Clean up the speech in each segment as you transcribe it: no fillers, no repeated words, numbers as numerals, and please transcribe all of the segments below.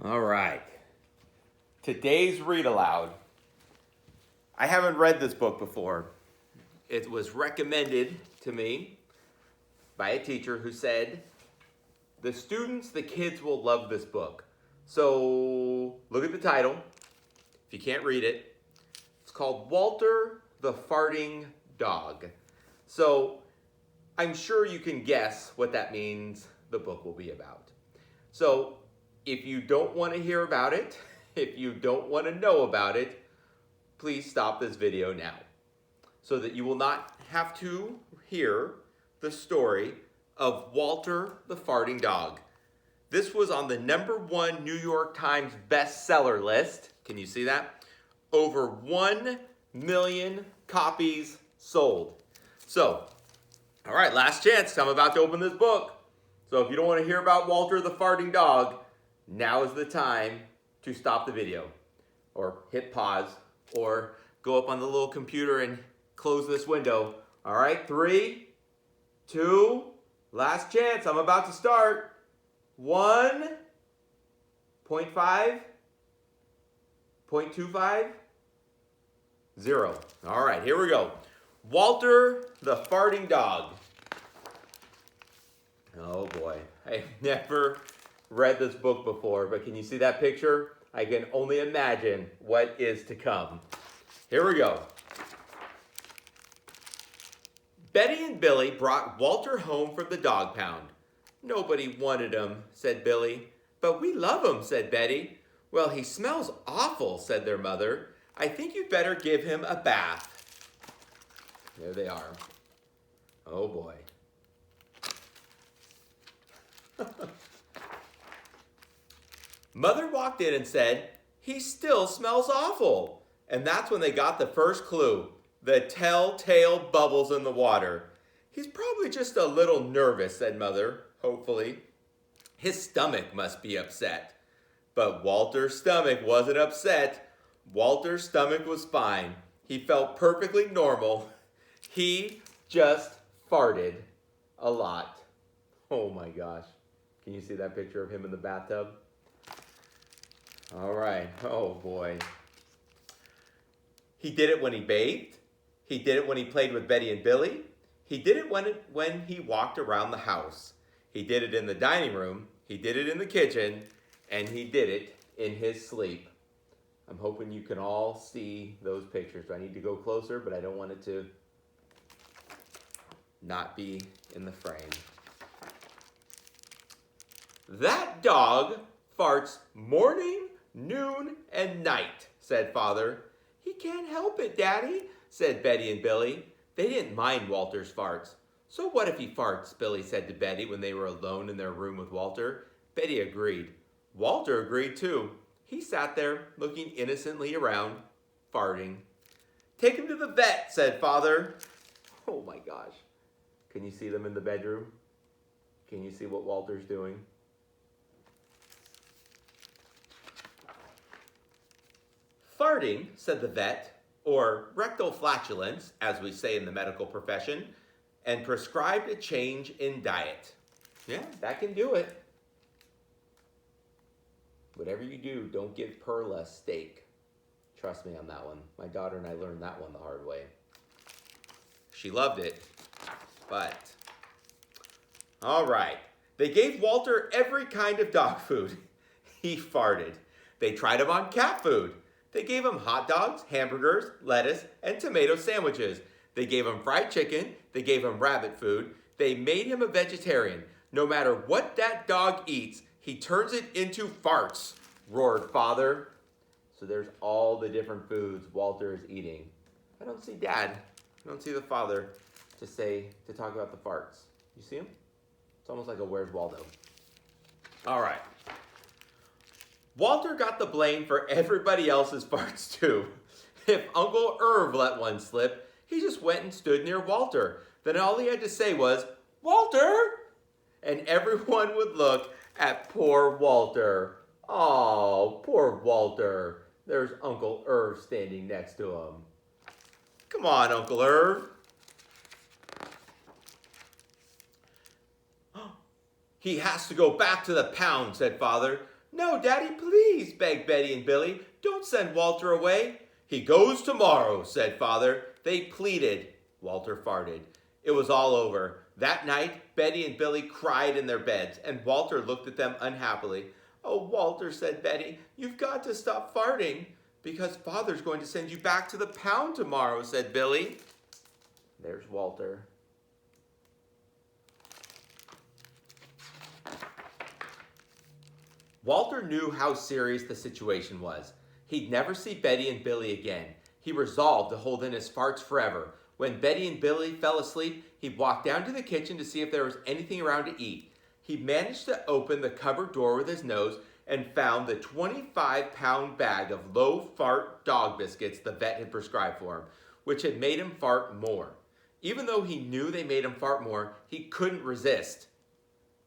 All right. Today's read aloud. I haven't read this book before. It was recommended to me by a teacher who said, the students, the kids will love this book. So look at the title. If you can't read it, it's called Walter the Farting Dog. So I'm sure you can guess what that means the book will be about. So if you don't want to hear about it, if you don't want to know about it, please stop this video now so that you will not have to hear the story of Walter the Farting Dog. This was on the #1 New York Times bestseller list. Can you see that? Over 1 million copies sold. So, all right, last chance. I'm about to open this book. So if you don't want to hear about Walter the Farting Dog, now is the time to stop the video or hit pause or go up on the little computer and close this window. All right, 3, 2, last chance. I'm about to start. 1, 0.5, 0.25, 0. All right, here we go. Walter the Farting Dog. Oh boy, I've never read this book before, but can you see that picture? I can only imagine what is to come. Here we go. Betty and Billy brought Walter home from the dog pound. Nobody wanted him, said Billy. But we love him, said Betty. Well, he smells awful, said their mother. I think you'd better give him a bath. There they are. Oh boy. Mother walked in and said, he still smells awful. And that's when they got the first clue, the telltale bubbles in the water. He's probably just a little nervous, said Mother, hopefully. His stomach must be upset. But Walter's stomach wasn't upset. Walter's stomach was fine. He felt perfectly normal. He just farted a lot. Oh my gosh. Can you see that picture of him in the bathtub? All right. Oh boy. He did it when he bathed. He did it when he played with Betty and Billy. He did it when he walked around the house. He did it in the dining room. He did it in the kitchen. And he did it in his sleep. I'm hoping you can all see those pictures. I need to go closer, but I don't want it to not be in the frame. That dog farts morning, noon, and night, said Father. He can't help it, Daddy, said Betty and Billy. They didn't mind Walter's farts. So what if he farts, Billy said to Betty when they were alone in their room with Walter. Betty agreed. Walter agreed too. He sat there looking innocently around, farting. Take him to the vet, said Father. Oh my gosh. Can you see them in the bedroom? Can you see what Walter's doing? Farting, said the vet, or rectal flatulence, as we say in the medical profession, and prescribed a change in diet. Yeah, that can do it. Whatever you do, don't give Perla steak. Trust me on that one. My daughter and I learned that one the hard way. She loved it, but... All right. They gave Walter every kind of dog food. He farted. They tried him on cat food. They gave him hot dogs, hamburgers, lettuce, and tomato sandwiches. They gave him fried chicken. They gave him rabbit food. They made him a vegetarian. No matter what that dog eats, he turns it into farts, roared Father. So there's all the different foods Walter is eating. I don't see Dad. I don't see the father to talk about the farts. You see him? It's almost like a Where's Waldo. All right. Walter got the blame for everybody else's farts too. If Uncle Irv let one slip, he just went and stood near Walter. Then all he had to say was, Walter! And everyone would look at poor Walter. Oh, poor Walter. There's Uncle Irv standing next to him. Come on, Uncle Irv. He has to go back to the pound, said Father. "No, Daddy, please," begged Betty and Billy. "Don't send Walter away." "He goes tomorrow," said Father. They pleaded. Walter farted. It was all over. That night, Betty and Billy cried in their beds, and Walter looked at them unhappily. "Oh, Walter," said Betty, "you've got to stop farting." "Because Father's going to send you back to the pound tomorrow," said Billy. There's Walter. Walter knew how serious the situation was. He'd never see Betty and Billy again. He resolved to hold in his farts forever. When Betty and Billy fell asleep, he walked down to the kitchen to see if there was anything around to eat. He managed to open the cupboard door with his nose and found the 25-pound bag of low-fart dog biscuits the vet had prescribed for him, which had made him fart more. Even though he knew they made him fart more, he couldn't resist.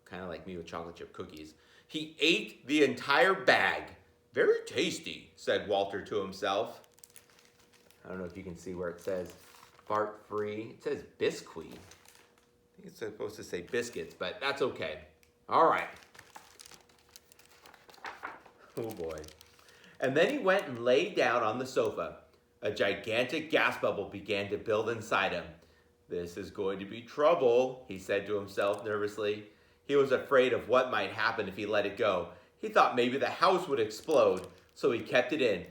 Kind of like me with chocolate chip cookies. He ate the entire bag. "Very tasty," said Walter to himself. I don't know if you can see where it says fart free. It says biscuit. I think it's supposed to say biscuits, but that's okay. All right. Oh boy. And then he went and lay down on the sofa. A gigantic gas bubble began to build inside him. "This is going to be trouble," he said to himself nervously. He was afraid of what might happen if he let it go. He thought maybe the house would explode, so he kept it in.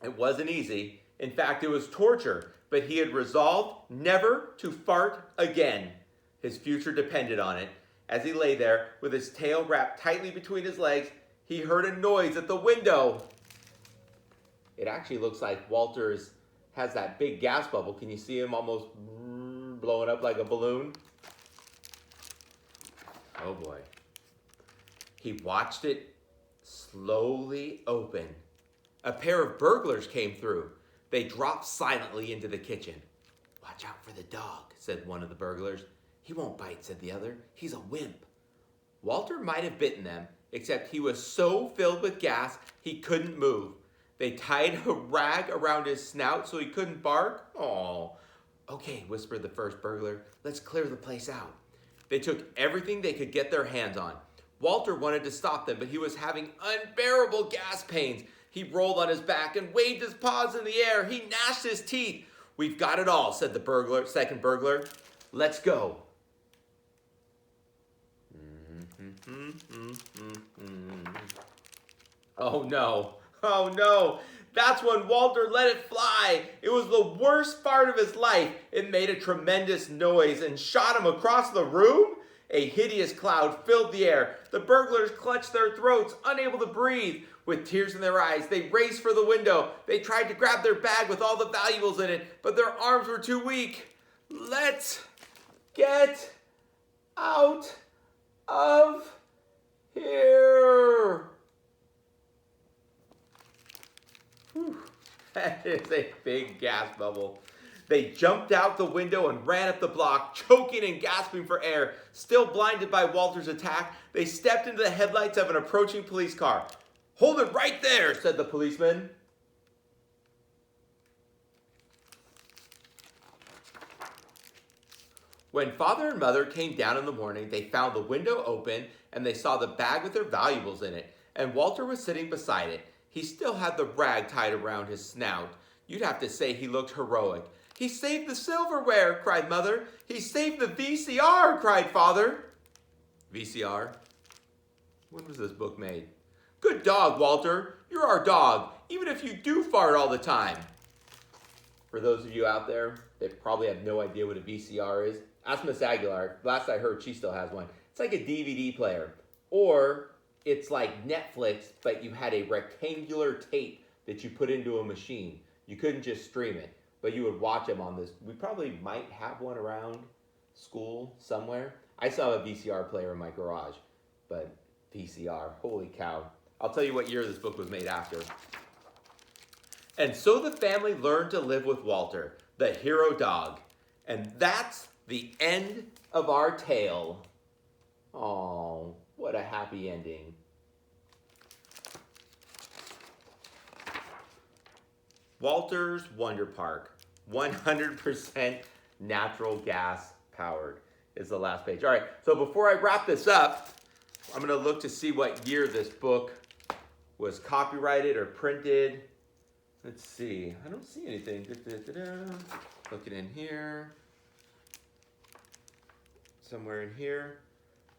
It wasn't easy. In fact, it was torture, but he had resolved never to fart again. His future depended on it. As he lay there, with his tail wrapped tightly between his legs, he heard a noise at the window. It actually looks like Walter has that big gas bubble. Can you see him almost blowing up like a balloon? Oh boy. He watched it slowly open. A pair of burglars came through. They dropped silently into the kitchen. "Watch out for the dog," said one of the burglars. "He won't bite," said the other. "He's a wimp." Walter might have bitten them, except he was so filled with gas he couldn't move. They tied a rag around his snout so he couldn't bark. "Oh, okay," whispered the first burglar. "Let's clear the place out." They took everything they could get their hands on. Walter wanted to stop them, but he was having unbearable gas pains. He rolled on his back and waved his paws in the air. He gnashed his teeth. "We've got it all," said the second burglar. "Let's go." Oh no. Oh no. That's when Walter let it fly. It was the worst part of his life. It made a tremendous noise and shot him across the room. A hideous cloud filled the air. The burglars clutched their throats, unable to breathe. With tears in their eyes, they raced for the window. They tried to grab their bag with all the valuables in it, but their arms were too weak. "Let's get out of here." Whew. That is a big gas bubble. They jumped out the window and ran up the block, choking and gasping for air. Still blinded by Walter's attack, they stepped into the headlights of an approaching police car. "Hold it right there," said the policeman. When Father and Mother came down in the morning, they found the window open and they saw the bag with their valuables in it, and Walter was sitting beside it. He still had the rag tied around his snout. You'd have to say he looked heroic. "He saved the silverware," cried Mother. "He saved the VCR," cried Father. VCR? When was this book made? "Good dog, Walter. You're our dog, even if you do fart all the time." For those of you out there that probably have no idea what a VCR is, ask Miss Aguilar. Last I heard, she still has one. It's like a DVD player. Or it's like Netflix, but you had a rectangular tape that you put into a machine. You couldn't just stream it, but you would watch them on this. We probably might have one around school somewhere. I still have a VCR player in my garage, but VCR, holy cow. I'll tell you what year this book was made after. And so the family learned to live with Walter, the hero dog. And that's the end of our tale. Oh, what a happy ending. Walter's Wonder Park, 100% natural gas powered is the last page. All right, so before I wrap this up, I'm going to look to see what year this book was copyrighted or printed. Let's see. I don't see anything. Looking in here. Somewhere in here.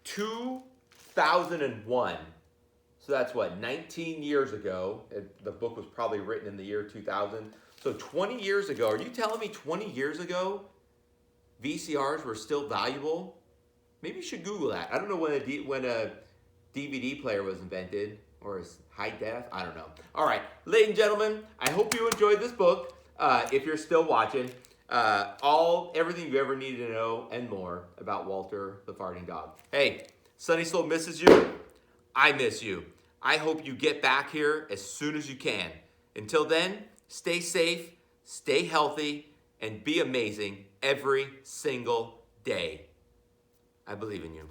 2001. So that's what, 19 years ago. The book was probably written in the year 2000. So 20 years ago, are you telling me 20 years ago VCRs were still valuable? Maybe you should Google that. I don't know when a DVD player was invented, or is high def? I don't know. All right, ladies and gentlemen, I hope you enjoyed this book. If you're still watching, everything you ever needed to know and more about Walter the Farting Dog. Hey, Sunny Soul misses you. I miss you. I hope you get back here as soon as you can. Until then, stay safe, stay healthy, and be amazing every single day. I believe in you.